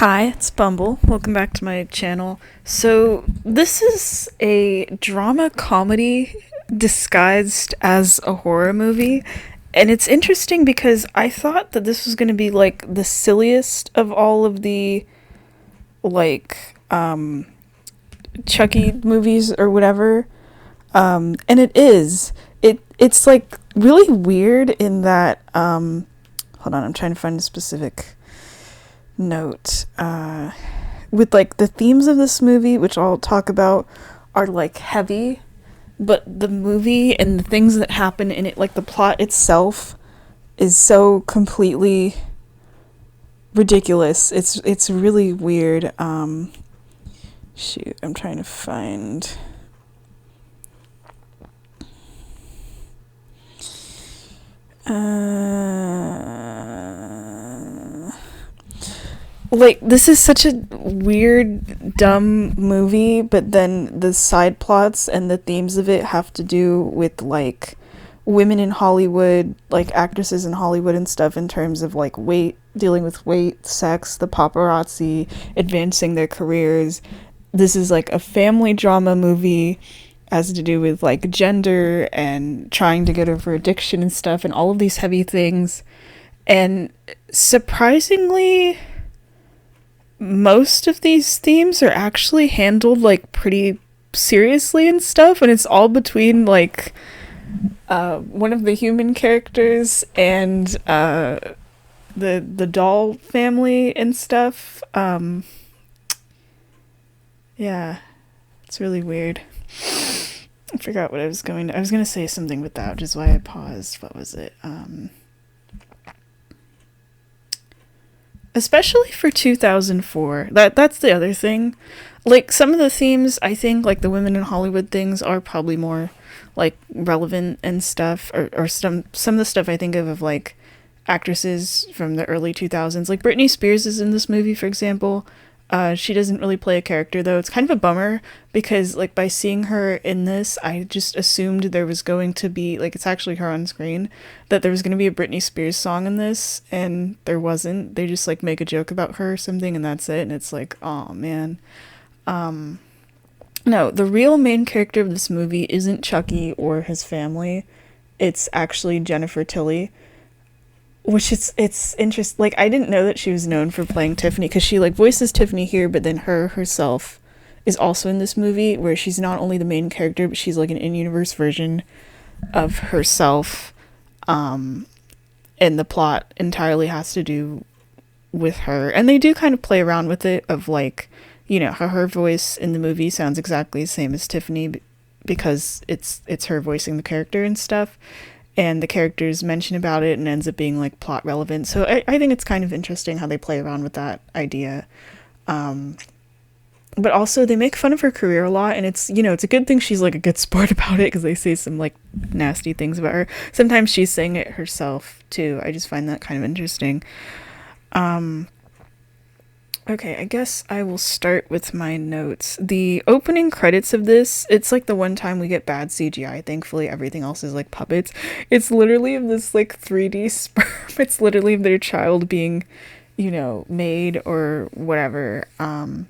Hi, it's Bumble. Welcome back to my channel. So, this is a drama comedy disguised as a horror movie. And it's interesting because I thought that this was going to be like the silliest of all of the like Chucky movies or whatever. And it is. It's like really weird in that hold on, I'm trying to find a specific note with like the themes of this movie, which I'll talk about, are like heavy, but the movie and the things that happen in it, like the plot itself, is so completely ridiculous. It's really weird. Shoot, I'm trying to find. Like, this is such a weird, dumb movie, but then the side plots and the themes of it have to do with, like, women in Hollywood, like, actresses in Hollywood and stuff in terms of, like, weight, dealing with weight, sex, the paparazzi, advancing their careers. This is, like, a family drama movie, has to do with, like, gender and trying to get over addiction and stuff, and all of these heavy things. And surprisingly, most of these themes are actually handled like pretty seriously and stuff, and it's all between one of the human characters and the doll family and stuff. Yeah, it's really weird. I forgot what I was going to say something with that, which is why I paused. What was it? Especially for 2004. That's the other thing. Like, some of the themes, I think, like the women in Hollywood things, are probably more like relevant and stuff, or some of the stuff I think of like actresses from the early 2000s. Like Britney Spears is in this movie, for example. She doesn't really play a character, though. It's kind of a bummer because, like, by seeing her in this, I just assumed there was going to be, like, it's actually her on screen, that there was going to be a Britney Spears song in this, and there wasn't. They just, like, make a joke about her or something, and that's it, and it's like, oh man. No, the real main character of this movie isn't Chucky or his family. It's actually Jennifer Tilly, which it's interesting. Like, I didn't know that she was known for playing Tiffany, because she like voices Tiffany here, but then herself is also in this movie, where she's not only the main character, but she's like an in-universe version of herself. And the plot entirely has to do with her, and they do kind of play around with it, of like, you know, how her voice in the movie sounds exactly the same as Tiffany, because it's her voicing the character and stuff, and the characters mention about it and ends up being like plot relevant. So I think it's kind of interesting how they play around with that idea. But also they make fun of her career a lot, and it's, you know, it's a good thing she's like a good sport about it, because they say some like nasty things about her. Sometimes she's saying it herself too. I just find that kind of interesting. Okay, I guess I will start with my notes. The opening credits of this, it's like the one time we get bad CGI. Thankfully, everything else is like puppets. It's literally of this like 3D sperm. It's literally of their child being, you know, made or whatever. Because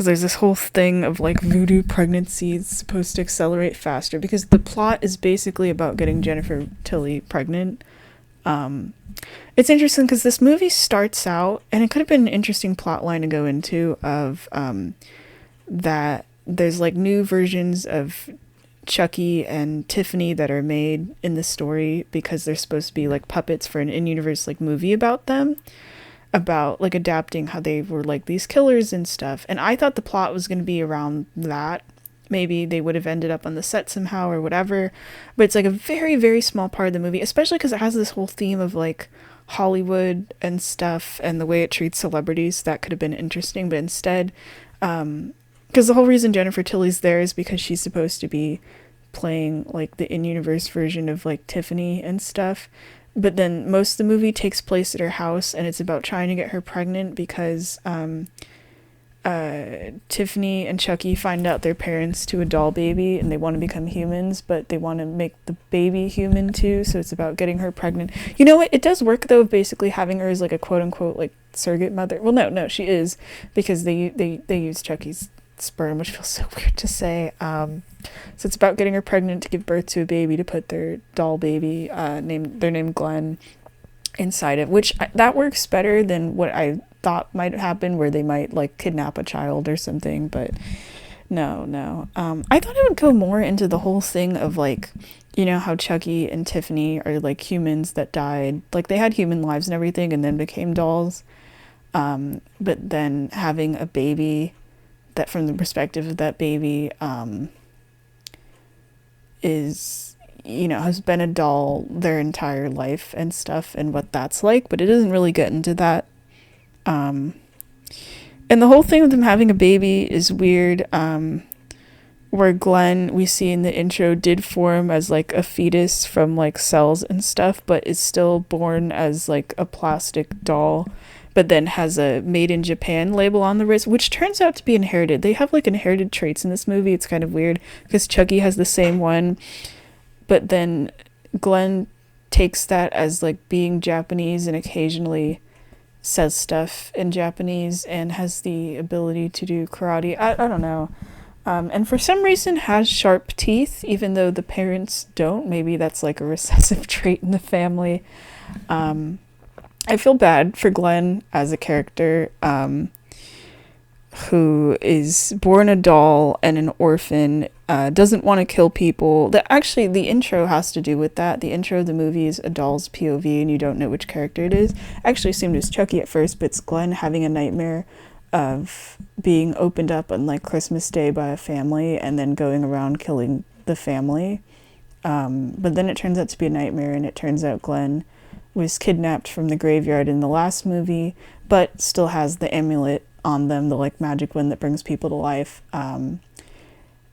there's this whole thing of like voodoo pregnancies supposed to accelerate faster, because the plot is basically about getting Jennifer Tilly pregnant. It's interesting because this movie starts out, and it could have been an interesting plot line to go into, of that there's like new versions of Chucky and Tiffany that are made in the story, because they're supposed to be like puppets for an in-universe like movie about them, about like adapting how they were like these killers and stuff. And I thought the plot was going to be around that. Maybe they would have ended up on the set somehow or whatever, but it's like a very, very small part of the movie, especially because it has this whole theme of like Hollywood and stuff, and the way it treats celebrities. That could have been interesting, but instead, because the whole reason Jennifer Tilly's there is because she's supposed to be playing like the in-universe version of like Tiffany and stuff, but then most of the movie takes place at her house, and it's about trying to get her pregnant, because Tiffany and Chucky find out their parents to a doll baby and they want to become humans, but they want to make the baby human too, so it's about getting her pregnant. You know what? It does work though, basically having her as like a quote unquote like surrogate mother. Well, no, she is, because they use Chucky's sperm, which feels so weird to say. So it's about getting her pregnant to give birth to a baby to put their doll baby, named Glenn, inside it, which that works better than what I thought might happen, where they might like kidnap a child or something. But no. I thought it would go more into the whole thing of like, you know how Chucky and Tiffany are like humans that died, like they had human lives and everything and then became dolls, but then having a baby that from the perspective of that baby is, you know, has been a doll their entire life and stuff, and what that's like, but it doesn't really get into that. And the whole thing with them having a baby is weird, where Glenn, we see in the intro, did form as like a fetus from like cells and stuff, but is still born as like a plastic doll, but then has a made in Japan label on the wrist, which turns out to be inherited. They have like inherited traits in this movie. It's kind of weird because Chucky has the same one, but then Glenn takes that as like being Japanese and occasionally says stuff in Japanese and has the ability to do karate. I don't know. And for some reason has sharp teeth, even though the parents don't. Maybe that's like a recessive trait in the family. I feel bad for Glenn as a character, who is born a doll and an orphan, doesn't want to kill people. Actually, the intro has to do with that. The intro of the movie is a doll's POV and you don't know which character it is. I actually assumed it was Chucky at first, but it's Glenn having a nightmare of being opened up on like Christmas Day by a family and then going around killing the family. But then it turns out to be a nightmare, and it turns out Glenn was kidnapped from the graveyard in the last movie, but still has the amulet on them, the like magic one that brings people to life,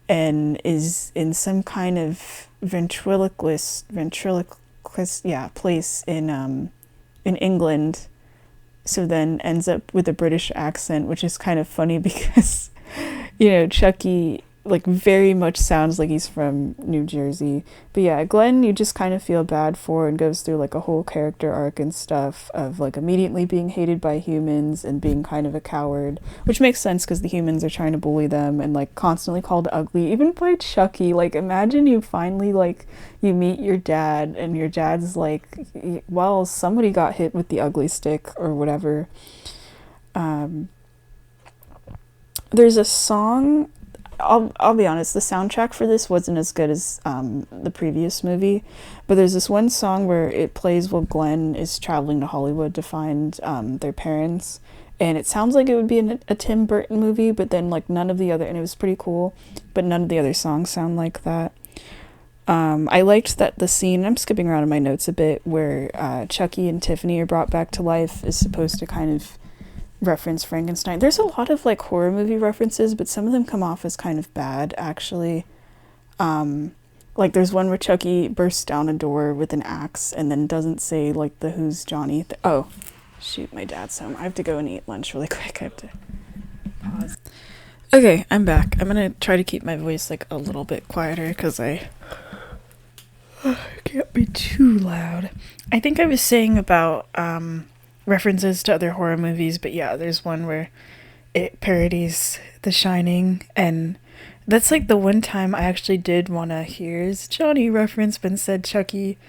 and is in some kind of ventriloquist place in England. So then ends up with a British accent, which is kind of funny because, you know, Chucky like very much sounds like he's from New Jersey. But yeah, Glenn, you just kind of feel bad for, and goes through like a whole character arc and stuff of like immediately being hated by humans and being kind of a coward, which makes sense because the humans are trying to bully them, and like constantly called ugly, even by Chucky. Like imagine you finally like you meet your dad and your dad's like, well, somebody got hit with the ugly stick or whatever. There's a song, I'll be honest, the soundtrack for this wasn't as good as the previous movie, but there's this one song where it plays while Glenn is traveling to Hollywood to find their parents, and it sounds like it would be a Tim Burton movie, but then like none of the other, and it was pretty cool, but none of the other songs sound like that. I liked that the scene, I'm skipping around in my notes a bit, where Chucky and Tiffany are brought back to life is supposed to kind of reference Frankenstein. There's a lot of like horror movie references, but some of them come off as kind of bad, actually. Like there's one where Chucky bursts down a door with an axe and then doesn't say like the Who's Johnny. Oh, shoot, my dad's home. I have to go and eat lunch really quick. I have to pause. Okay, I'm back. I'm gonna try to keep my voice like a little bit quieter because I can't be too loud. I think I was saying about references to other horror movies, but yeah, there's one where it parodies The Shining, and that's like the one time I actually did want to hear his Johnny reference, but instead Chucky,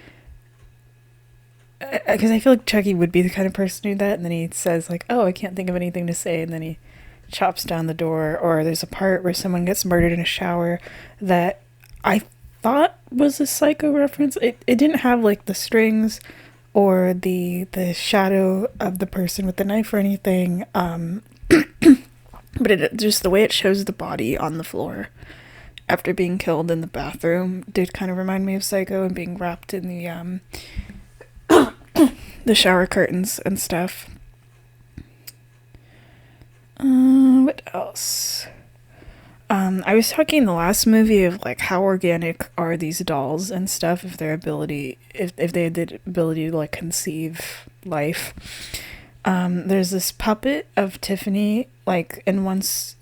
because I feel like Chucky would be the kind of person to do that, and then he says like, oh, I can't think of anything to say, and then he chops down the door. Or there's a part where someone gets murdered in a shower that I thought was a Psycho reference. It didn't have like the strings or the shadow of the person with the knife or anything, but it just the way it shows the body on the floor after being killed in the bathroom did kind of remind me of Psycho, and being wrapped in the shower curtains and stuff. What else? I was talking in the last movie of like how organic are these dolls and stuff, if they had the ability to like conceive life. There's this puppet of Tiffany, like, and once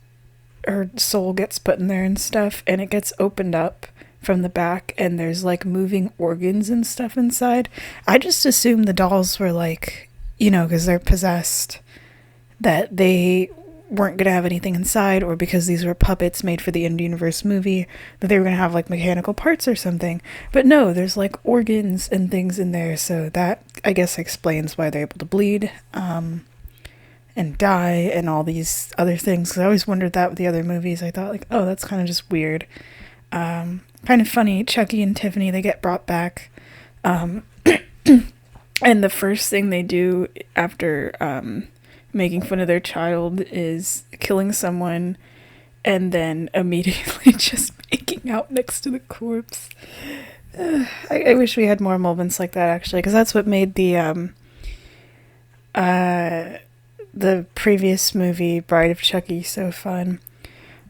her soul gets put in there and stuff, and it gets opened up from the back, and there's like moving organs and stuff inside. I just assumed the dolls were like, because they're possessed, that they weren't going to have anything inside, or because these were puppets made for the Indie Universe movie, that they were going to have like mechanical parts or something. But no, there's like organs and things in there, so that I guess explains why they're able to bleed and die and all these other things. 'Cause I always wondered that with the other movies. I thought like, oh, that's kind of just weird. Kind of funny. Chucky and Tiffany, they get brought back. And the first thing they do after making fun of their child is killing someone and then immediately just making out next to the corpse. I wish we had more moments like that, actually, because that's what made the previous movie, Bride of Chucky, so fun.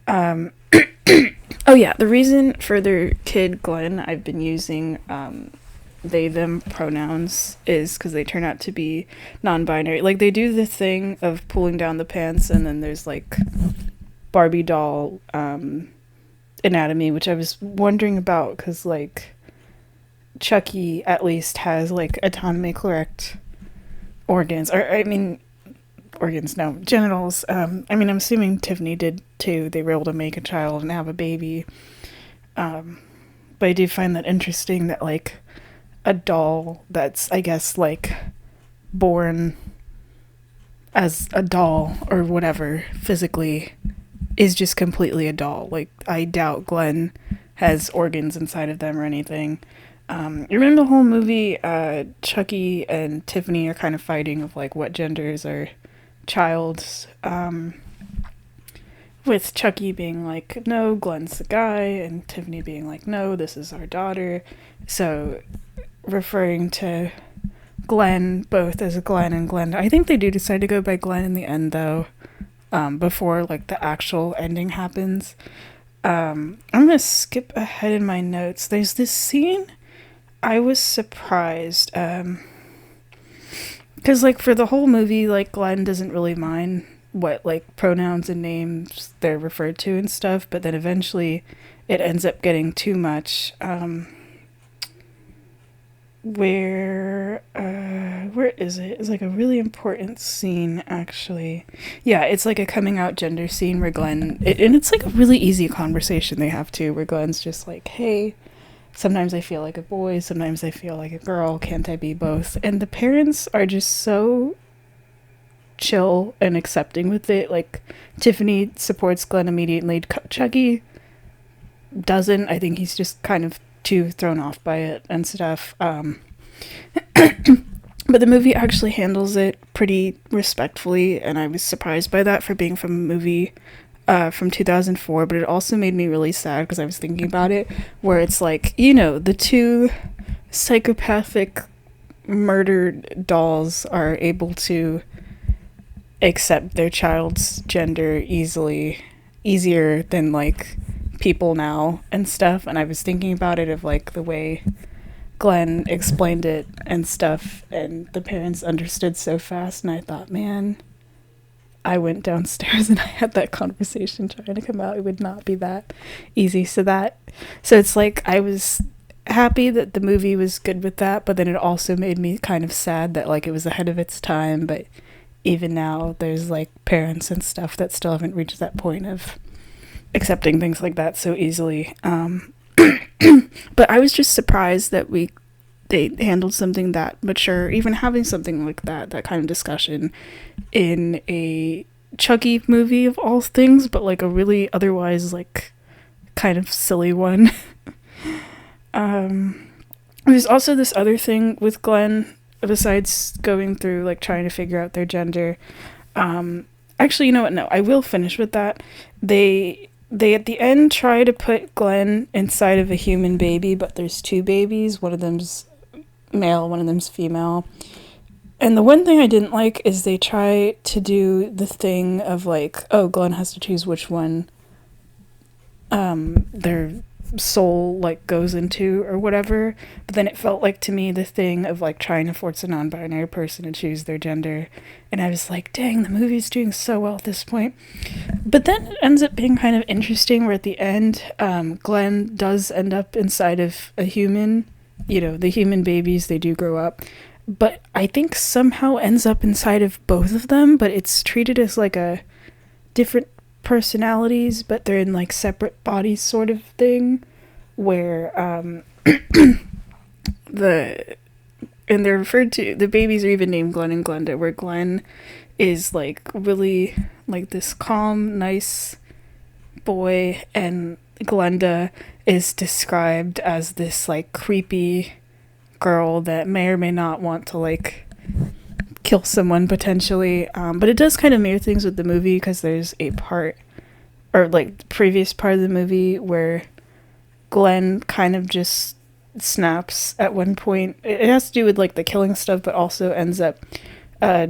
Oh yeah, the reason for their kid Glenn, I've been using they them pronouns, is because they turn out to be non-binary. Like, they do the thing of pulling down the pants, and then there's like Barbie doll anatomy, which I was wondering about, because like Chucky at least has like anatomically correct organs, or I mean organs, no, genitals. I'm assuming Tiffany did too. They were able to make a child and have a baby. But I do find that interesting that like a doll that's, I guess, like born as a doll or whatever physically is just completely a doll. Like, I doubt Glenn has organs inside of them or anything. You remember the whole movie, Chucky and Tiffany are kind of fighting of like what genders are child's, with Chucky being like, no, Glenn's the guy, and Tiffany being like, no, this is our daughter. So referring to Glenn both as Glenn and Glenda. I think they do decide to go by Glenn in the end, though, before like the actual ending happens. I'm gonna skip ahead in my notes. There's this scene I was surprised, because like for the whole movie, like Glenn doesn't really mind what like pronouns and names they're referred to and stuff, but then eventually it ends up getting too much. Where is it? It's like a really important scene, actually. Yeah, it's like a coming out gender scene where Glenn, and it's like a really easy conversation they have too, where Glenn's just like, hey, sometimes I feel like a boy, sometimes I feel like a girl, can't I be both? And the parents are just so chill and accepting with it. Like, Tiffany supports Glenn immediately. Chucky doesn't. I think he's just kind of too thrown off by it and stuff. But the movie actually handles it pretty respectfully, and I was surprised by that for being from a movie from 2004, but it also made me really sad because I was thinking about it, where it's like, the two psychopathic murdered dolls are able to accept their child's gender easier than like people now and stuff. And I was thinking about it of like the way Glenn explained it and stuff, and the parents understood so fast, and I thought, man, I went downstairs and I had that conversation trying to come out. It would not be that easy. So it's like I was happy that the movie was good with that, but then it also made me kind of sad that like it was ahead of its time. But even now there's like parents and stuff that still haven't reached that point of accepting things like that so easily. But I was just surprised that they handled something that mature, even having something like that kind of discussion in a Chucky movie of all things, but like a really otherwise like kind of silly one. There's also this other thing with Glenn, besides going through like trying to figure out their gender. Actually, you know what? No, I will finish with that. They at the end try to put Glenn inside of a human baby, but there's two babies. One of them's male, one of them's female. And the one thing I didn't like is they try to do the thing of like, oh, Glenn has to choose which one they're soul like goes into or whatever. But then it felt like to me the thing of like trying to force a non-binary person to choose their gender, and I was like, dang, the movie's doing so well at this point. But then it ends up being kind of interesting where at the end, Glenn does end up inside of a human. You know, the human babies, they do grow up, but I think somehow ends up inside of both of them, but it's treated as like a different personalities, but they're in like separate bodies sort of thing, where the and they're referred to, the babies are even named Glenn and Glenda, where Glenn is like really like this calm, nice boy, and Glenda is described as this like creepy girl that may or may not want to like kill someone potentially, but it does kind of mirror things with the movie, because there's a part, or like the previous part of the movie, where Glenn kind of just snaps at one point. It has to do with like the killing stuff, but also ends up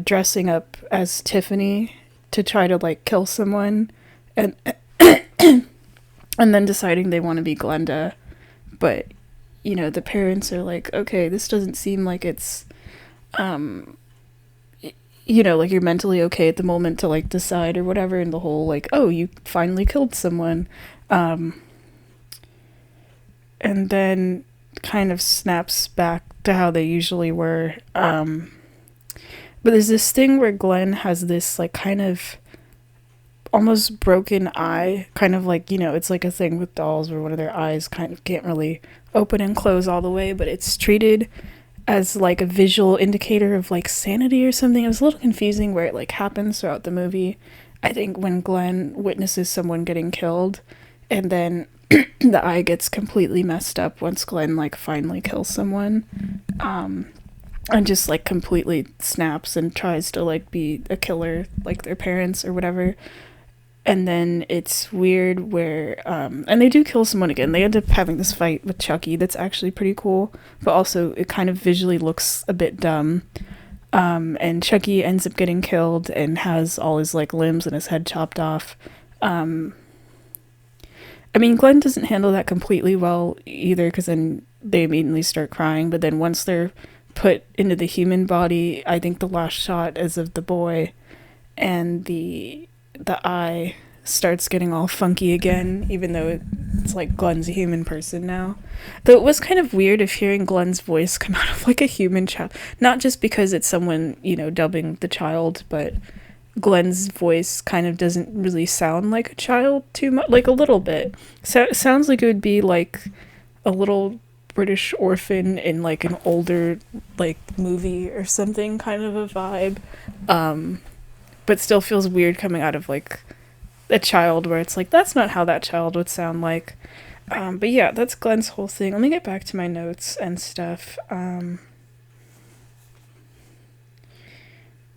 dressing up as Tiffany to try to like kill someone, and and then deciding they want to be Glenda. But you know, the parents are like, okay, this doesn't seem like it's you know, like you're mentally okay at the moment to like decide or whatever, and the whole like, oh, you finally killed someone, and then kind of snaps back to how they usually were. But there's this thing where Glenn has this like kind of almost broken eye, kind of like, you know, it's like a thing with dolls where one of their eyes kind of can't really open and close all the way, but it's treated as like a visual indicator of like sanity or something. It was a little confusing where it like happens throughout the movie. I think when Glenn witnesses someone getting killed, and then the eye gets completely messed up once Glenn like finally kills someone, and just like completely snaps and tries to like be a killer like their parents or whatever. And then it's weird where and they do kill someone again. They end up having this fight with Chucky that's actually pretty cool, but also it kind of visually looks a bit dumb. And Chucky ends up getting killed and has all his like limbs and his head chopped off. I mean, Glenn doesn't handle that completely well either, because then they immediately start crying. But then once they're put into the human body, I think the last shot is of the boy, and the eye starts getting all funky again, even though it's like Glenn's a human person now. Though it was kind of weird of hearing Glenn's voice come out of like a human child. Not just because it's someone, you know, dubbing the child, but Glenn's voice kind of doesn't really sound like a child too much, like a little bit. So it sounds like it would be like a little British orphan in like an older like movie or something, kind of a vibe. But still feels weird coming out of like a child, where it's like, that's not how that child would sound like. But yeah, that's Glenn's whole thing. Let me get back to my notes and stuff.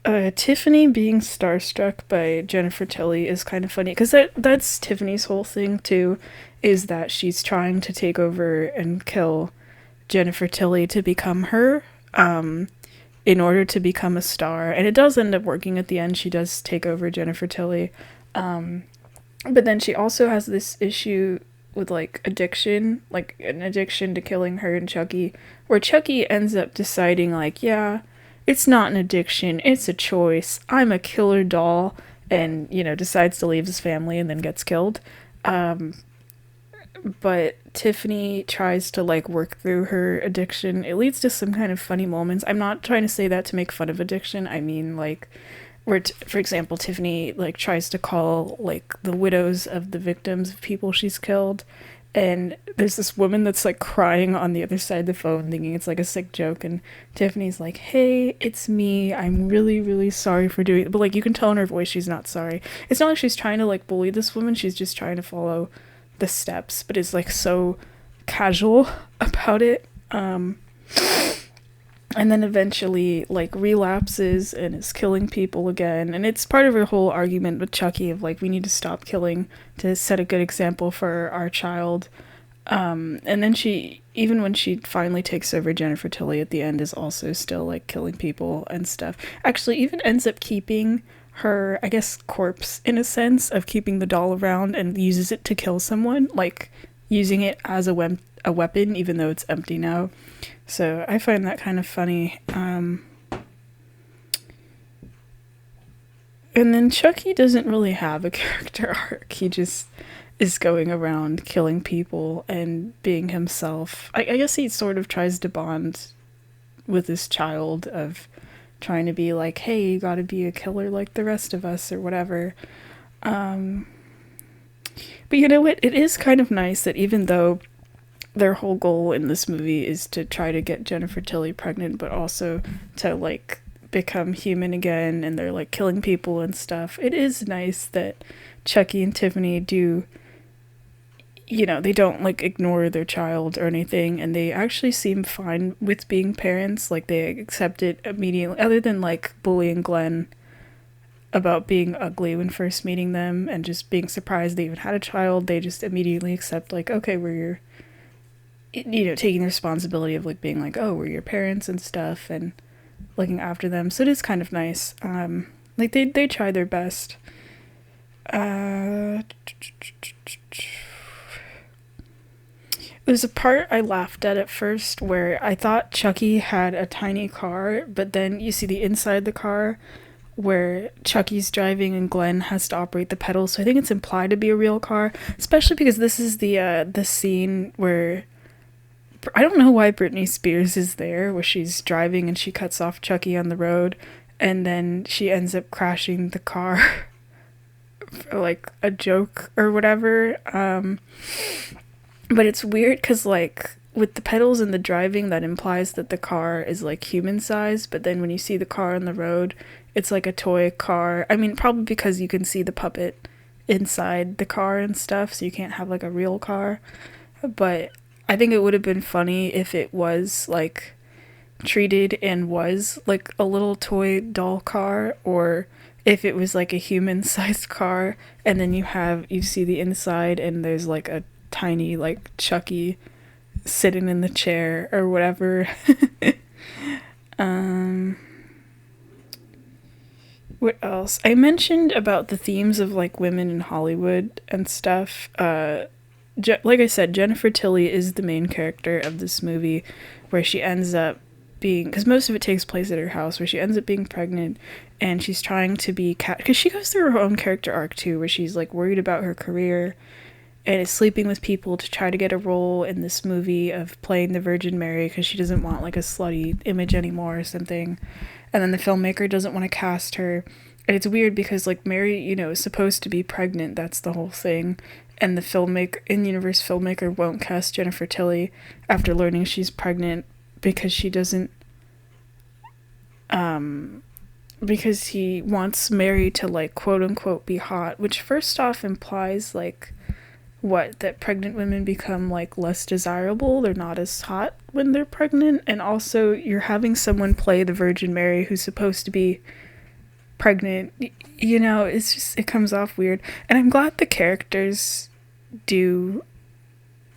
Tiffany being starstruck by Jennifer Tilly is kind of funny, because that's Tiffany's whole thing too, is that she's trying to take over and kill Jennifer Tilly to become her, in order to become a star. And it does end up working at the end. She does take over Jennifer Tilly. But then she also has this issue with like addiction, like an addiction to killing her and Chucky, where Chucky ends up deciding like, yeah, it's not an addiction, it's a choice. I'm a killer doll, and, you know, decides to leave his family and then gets killed. But Tiffany tries to like work through her addiction. It leads to some kind of funny moments. I'm not trying to say that to make fun of addiction. I mean, like, where for example, Tiffany like tries to call like the widows of the victims of people she's killed, and there's this woman that's like crying on the other side of the phone thinking it's like a sick joke, and Tiffany's like, hey, it's me, I'm really, really sorry for doing it. But like, you can tell in her voice she's not sorry. It's not like she's trying to like bully this woman, she's just trying to follow the steps, but it's like so casual about it. And then eventually like relapses and is killing people again, and it's part of her whole argument with Chucky of like, we need to stop killing to set a good example for our child. And then she, even when she finally takes over Jennifer Tilly at the end, is also still like killing people and stuff. Actually even ends up keeping her, I guess, corpse in a sense, of keeping the doll around, and uses it to kill someone. Like, using it as a weapon, even though it's empty now. So I find that kind of funny. And then Chucky doesn't really have a character arc. He just is going around killing people and being himself. I guess he sort of tries to bond with this child of trying to be like, hey, you gotta be a killer like the rest of us or whatever. But you know what? It is kind of nice that even though their whole goal in this movie is to try to get Jennifer Tilly pregnant, but also to like become human again, and they're like killing people and stuff, it is nice that Chucky and Tiffany do, you know, they don't like ignore their child or anything, and they actually seem fine with being parents. Like they accept it immediately, other than like bullying Glenn about being ugly when first meeting them and just being surprised they even had a child. They just immediately accept like, okay, we're your, you know, taking the responsibility of like being like, oh, we're your parents and stuff, and looking after them. So it is kind of nice. Like they try their best. There's a part I laughed at first where I thought Chucky had a tiny car, but then you see the inside of the car where Chucky's driving and Glenn has to operate the pedals. So I think it's implied to be a real car, especially because this is the scene where I don't know why Britney Spears is there, where she's driving and she cuts off Chucky on the road, and then she ends up crashing the car for like a joke or whatever. But it's weird because like with the pedals and the driving, that implies that the car is like human size, but then when you see the car on the road, it's like a toy car. I mean, probably because you can see the puppet inside the car and stuff, so you can't have like a real car. But I think it would have been funny if it was like treated and was like a little toy doll car, or if it was like a human sized car, and then you see the inside and there's like a tiny like Chucky sitting in the chair or whatever. What else? I mentioned about the themes of like women in Hollywood and stuff. Like I said, Jennifer Tilly is the main character of this movie, where she ends up being, because most of it takes place at her house, where she ends up being pregnant, and she's trying to be because she goes through her own character arc too, where she's like worried about her career and is sleeping with people to try to get a role in this movie of playing the Virgin Mary, because she doesn't want like a slutty image anymore or something. And then the filmmaker doesn't want to cast her. And it's weird because like Mary, you know, is supposed to be pregnant. That's the whole thing. And the in-universe filmmaker won't cast Jennifer Tilly after learning she's pregnant, because she doesn't, because he wants Mary to like quote unquote be hot, which first off implies like that pregnant women become like less desirable, they're not as hot when they're pregnant, and also you're having someone play the Virgin Mary who's supposed to be pregnant. You know, it's just, it comes off weird. And I'm glad the characters do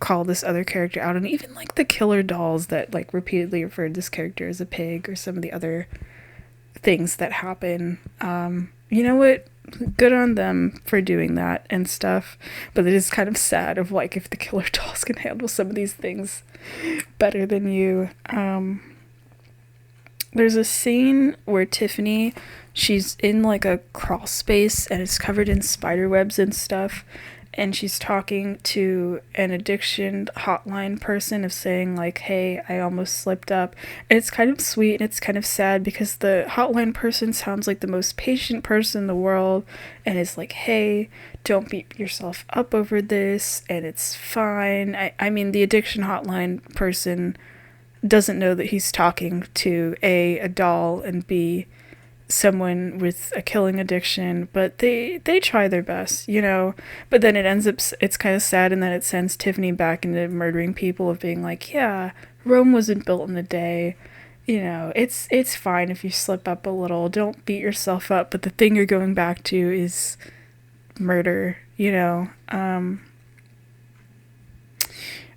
call this other character out, and even like the killer dolls that like repeatedly referred this character as a pig, or some of the other things that happen. You know what, good on them for doing that and stuff, but it is kind of sad of like if the killer dolls can handle some of these things better than you. There's a scene where Tiffany, she's in like a crawl space and it's covered in spider webs and stuff, and she's talking to an addiction hotline person of saying like, hey, I almost slipped up. And it's kind of sweet and it's kind of sad, because the hotline person sounds like the most patient person in the world, and is like, hey, don't beat yourself up over this, and it's fine. I mean, the addiction hotline person doesn't know that he's talking to a doll, and B, someone with a killing addiction, but they try their best, you know. But then it ends up, it's kind of sad, and then it sends Tiffany back into murdering people, of being like, yeah, Rome wasn't built in a day, you know, it's fine if you slip up a little, don't beat yourself up, but the thing you're going back to is murder, you know.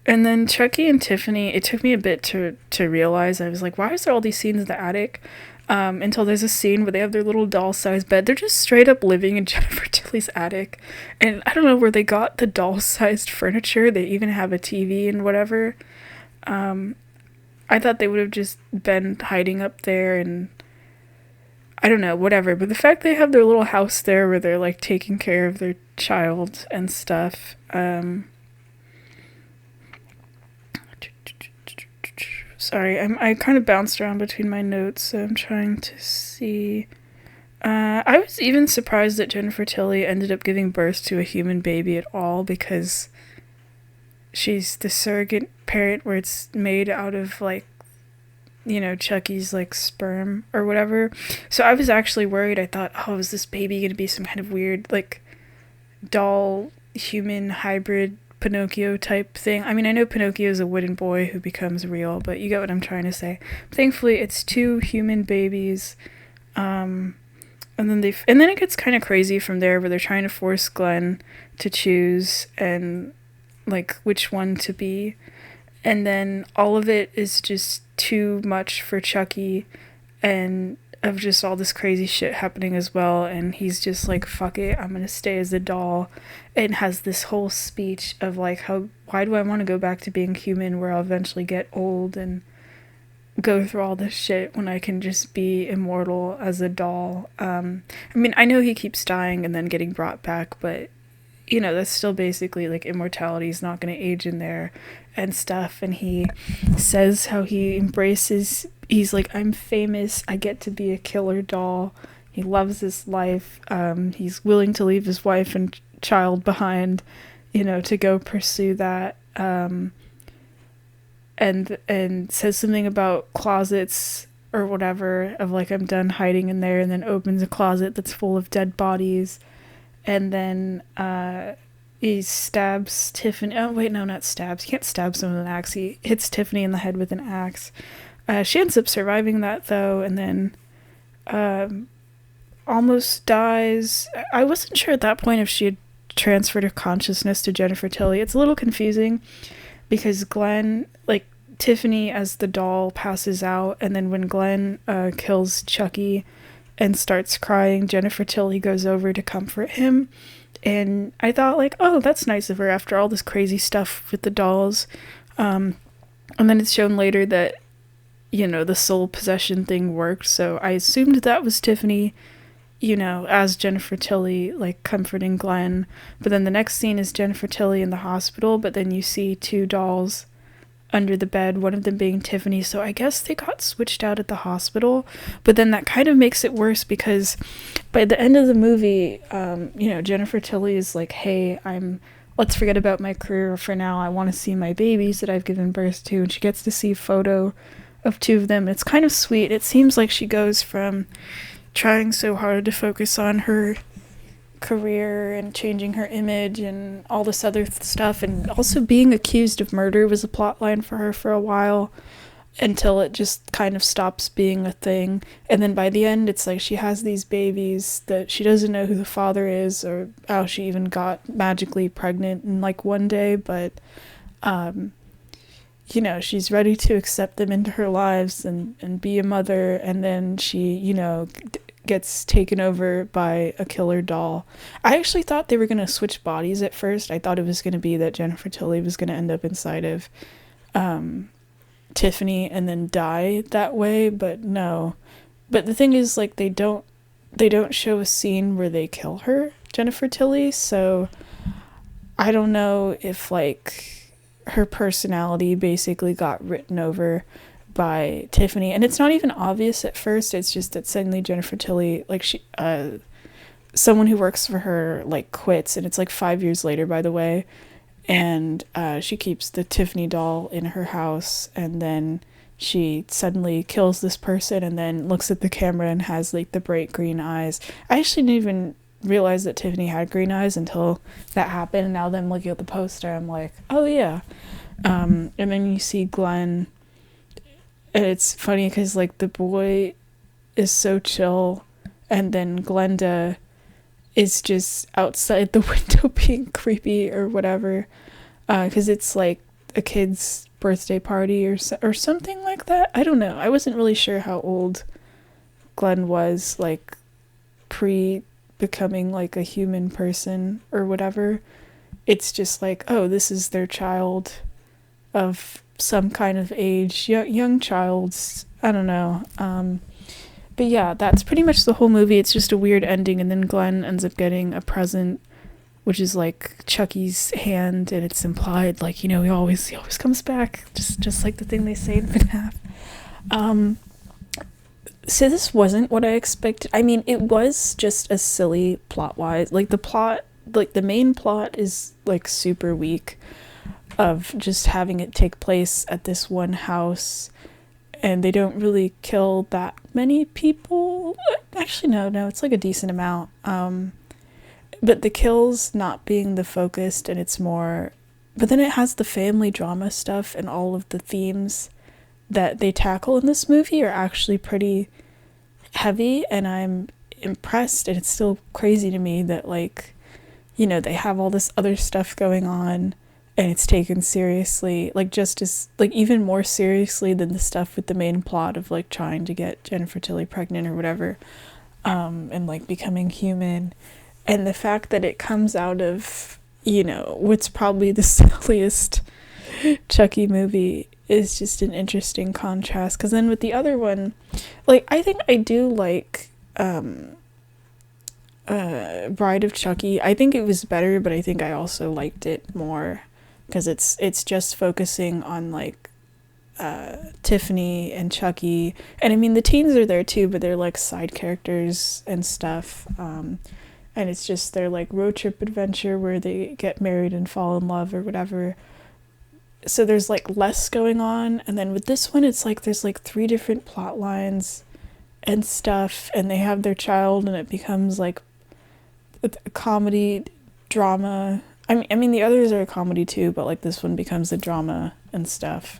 And then Chucky and Tiffany, it took me a bit to realize, I was like, why is there all these scenes in the attic? until there's a scene where they have their little doll-sized bed. They're just straight up living in Jennifer Tilly's attic, and I don't know where they got the doll-sized furniture. They even have a TV and whatever. I thought they would have just been hiding up there, and I don't know, whatever. But the fact they have their little house there where they're like taking care of their child and stuff. Sorry, I kind of bounced around between my notes, so I'm trying to see. I was even surprised that Jennifer Tilly ended up giving birth to a human baby at all, because she's the surrogate parent where it's made out of, like, you know, Chucky's, like, sperm or whatever. So I was actually worried. I thought, oh, is this baby going to be some kind of weird, like, doll human hybrid Pinocchio type thing? I mean, I know Pinocchio is a wooden boy who becomes real, but you get what I'm trying to say. Thankfully, it's two human babies. And then it gets kind of crazy from there, where they're trying to force Glenn to choose and, like, which one to be. And then all of it is just too much for Chucky, and of just all this crazy shit happening as well. And he's just like, fuck it, I'm gonna stay as a doll. And has this whole speech of like, why do I want to go back to being human where I'll eventually get old and go through all this shit when I can just be immortal as a doll. I mean, I know he keeps dying and then getting brought back, but you know, that's still basically like immortality is not going to age in there and stuff. And he says how he embraces, he's like, I'm famous, I get to be a killer doll. He loves his life. He's willing to leave his wife and child behind, you know, to go pursue that. And says something about closets or whatever, of like, I'm done hiding in there, and then opens a closet that's full of dead bodies. And then he stabs Tiffany. Oh, wait, no, not stabs. You can't stab someone with an axe. He hits Tiffany in the head with an axe. She ends up surviving that, though, and then almost dies. I wasn't sure at that point if she had transferred her consciousness to Jennifer Tilly. It's a little confusing, because Glenn, like, Tiffany as the doll passes out, and then when Glenn kills Chucky and starts crying, Jennifer Tilly goes over to comfort him. And I thought, like, oh, that's nice of her after all this crazy stuff with the dolls. And then it's shown later that, you know, the soul possession thing worked, so I assumed that was Tiffany, you know, as Jennifer Tilly, like, comforting Glenn. But then the next scene is Jennifer Tilly in the hospital, but then you see two dolls under the bed, one of them being Tiffany. So I guess they got switched out at the hospital. But then that kind of makes it worse, because by the end of the movie, you know, Jennifer Tilly is like, hey, let's forget about my career for now. I want to see my babies that I've given birth to. And she gets to see a photo of two of them. It's kind of sweet. It seems like she goes from trying so hard to focus on her career and changing her image and all this other stuff, and also being accused of murder was a plot line for her for a while, until it just kind of stops being a thing. And then by the end, it's like she has these babies that she doesn't know who the father is, or how she even got magically pregnant in like one day, but you know, she's ready to accept them into her lives and be a mother. And then she, you know, gets taken over by a killer doll. I actually thought they were going to switch bodies at first. I thought it was going to be that Jennifer Tilly was going to end up inside of Tiffany and then die that way, but no. But the thing is, like, they don't show a scene where they kill her, Jennifer Tilly, so I don't know if, like, her personality basically got written over by Tiffany. And it's not even obvious at first. It's just that suddenly Jennifer Tilly, like, she someone who works for her, like, quits, and it's like 5 years later, by the way, and she keeps the Tiffany doll in her house, and then she suddenly kills this person and then looks at the camera and has, like, the bright green eyes. I actually didn't even realize that Tiffany had green eyes until that happened, and now that I'm looking at the poster, I'm like, oh yeah. And then you see Glenn, and it's funny because, like, the boy is so chill, and then Glenda is just outside the window being creepy or whatever, because it's like a kid's birthday party or something like that. I don't know. I wasn't really sure how old Glenn was like pre becoming like a human person or whatever. It's just like, oh, this is their child of some kind of age, young child's, I don't know. But yeah, that's pretty much the whole movie. It's just a weird ending, and then Glenn ends up getting a present, which is like Chucky's hand, and it's implied like, he always comes back, just like the thing they say in FNAF. So this wasn't what I expected. I mean, it was just a silly plot wise. Like the main plot is like super weak, of just having it take place at this one house, and they don't really kill that many people. Actually, no, it's like a decent amount. But the kills not being the focused, and it's more, but then it has the family drama stuff, and all of the themes that they tackle in this movie are actually pretty heavy, and I'm impressed. And it's still crazy to me that like, they have all this other stuff going on, and it's taken seriously, like just as, like even more seriously than the stuff with the main plot of like trying to get Jennifer Tilly pregnant or whatever, and like becoming human. And the fact that it comes out of, what's probably the silliest Chucky movie is just an interesting contrast. Because then with the other one, like, I think I do like Bride of Chucky. I think it was better, but I think I also liked it more because it's just focusing on like Tiffany and Chucky, and I mean the teens are there too, but they're like side characters and stuff, and it's just their like road trip adventure where they get married and fall in love or whatever. So there's like less going on, and then with this one it's like there's like 3 different plot lines and stuff, and they have their child, and it becomes like a comedy drama. I mean the others are a comedy too, but like this one becomes a drama and stuff.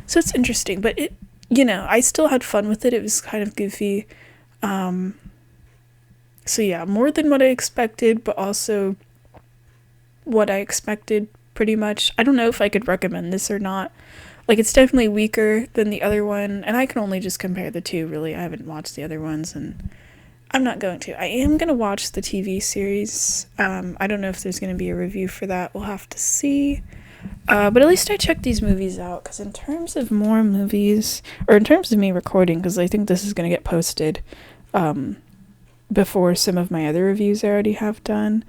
So it's interesting, but it, I still had fun with it. It was kind of goofy. So yeah, more than what I expected, but also what I expected pretty much. I don't know if I could recommend this or not. Like, it's definitely weaker than the other one, and I can only just compare the two, really. I haven't watched the other ones, and I'm not going to. I am going to watch the TV series. I don't know if there's going to be a review for that. We'll have to see. But at least I checked these movies out, because in terms of more movies, or in terms of me recording, because I think this is going to get posted before some of my other reviews I already have done,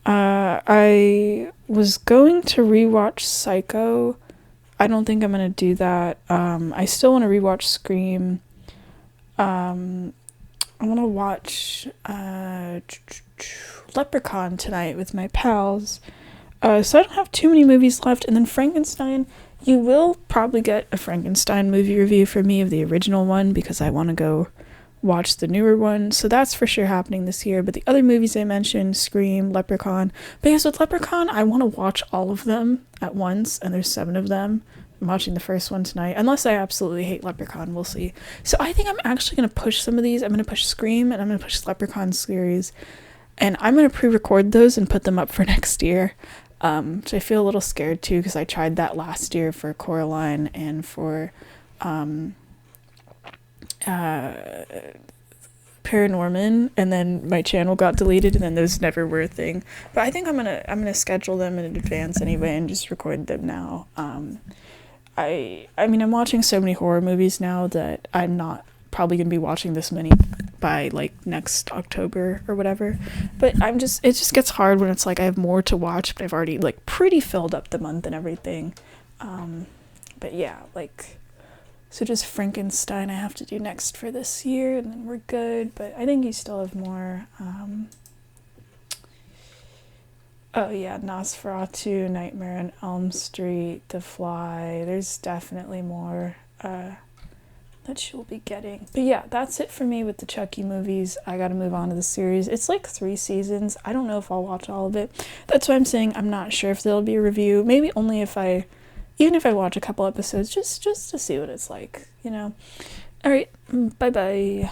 I was going to rewatch Psycho. I don't think I'm going to do that. I still want to rewatch Scream. I want to watch Leprechaun tonight with my pals. So I don't have too many movies left. And then Frankenstein, you will probably get a Frankenstein movie review from me of the original one, because I want to go watch the newer one. So that's for sure happening this year. But the other movies I mentioned, Scream, Leprechaun, because with Leprechaun, I want to watch all of them at once, and there's 7 of them. I'm watching the first one tonight, unless I absolutely hate Leprechaun. We'll see. So I think I'm actually going to push some of these. I'm going to push Scream, and I'm going to push Leprechaun series, and I'm going to pre-record those and put them up for next year, which I feel a little scared too, because I tried that last year for Coraline and for Paranorman, and then my channel got deleted, and then those never were a thing. But I think I'm gonna schedule them in advance anyway and just record them now. I mean, I'm watching so many horror movies now that I'm not probably gonna be watching this many by like next October or whatever. But it just gets hard when it's like I have more to watch, but I've already like pretty filled up the month and everything. But yeah, like, so just Frankenstein I have to do next for this year, and then we're good. But I think you still have more. Oh yeah, Nosferatu, Nightmare on Elm Street, The Fly. There's definitely more that you'll be getting. But yeah, that's it for me with the Chucky movies. I gotta move on to the series. It's like 3 seasons. I don't know if I'll watch all of it. That's why I'm saying I'm not sure if there'll be a review. Maybe only even if I watch a couple episodes, just to see what it's like, Alright, bye-bye.